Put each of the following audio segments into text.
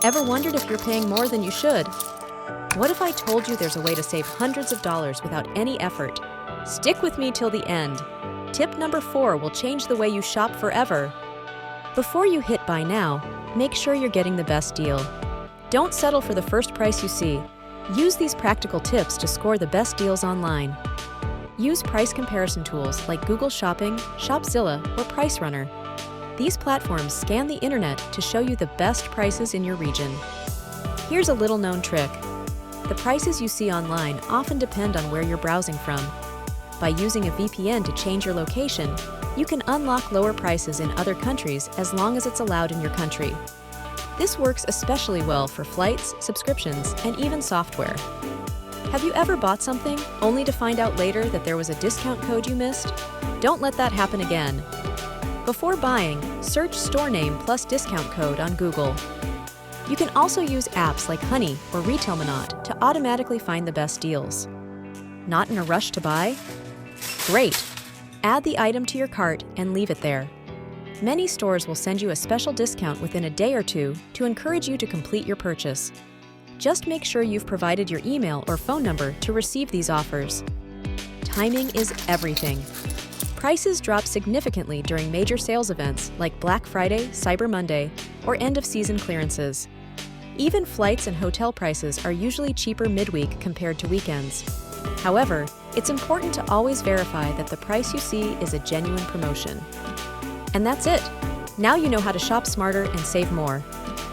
Ever wondered if you're paying more than you should? What if I told you there's a way to save hundreds of dollars without any effort? Stick with me till the end. Tip number 4 will change the way you shop forever. Before you hit buy now, make sure you're getting the best deal. Don't settle for the first price you see. Use these practical tips to score the best deals online. Use price comparison tools like Google Shopping, Shopzilla, or PriceRunner. These platforms scan the internet to show you the best prices in your region. Here's a little-known trick. The prices you see online often depend on where you're browsing from. By using a VPN to change your location, you can unlock lower prices in other countries as long as it's allowed in your country. This works especially well for flights, subscriptions, and even software. Have you ever bought something only to find out later that there was a discount code you missed? Don't let that happen again. Before buying, search store name plus discount code on Google. You can also use apps like Honey or Retailmonot to automatically find the best deals. Not in a rush to buy? Great! Add the item to your cart and leave it there. Many stores will send you a special discount within a day or two to encourage you to complete your purchase. Just make sure you've provided your email or phone number to receive these offers. Timing is everything. Prices drop significantly during major sales events like Black Friday, Cyber Monday, or end-of-season clearances. Even flights and hotel prices are usually cheaper midweek compared to weekends. However, it's important to always verify that the price you see is a genuine promotion. And that's it. Now you know how to shop smarter and save more.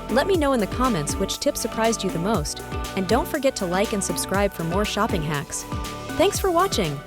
Let me know in the comments which tip surprised you the most, and don't forget to like and subscribe for more shopping hacks. Thanks for watching!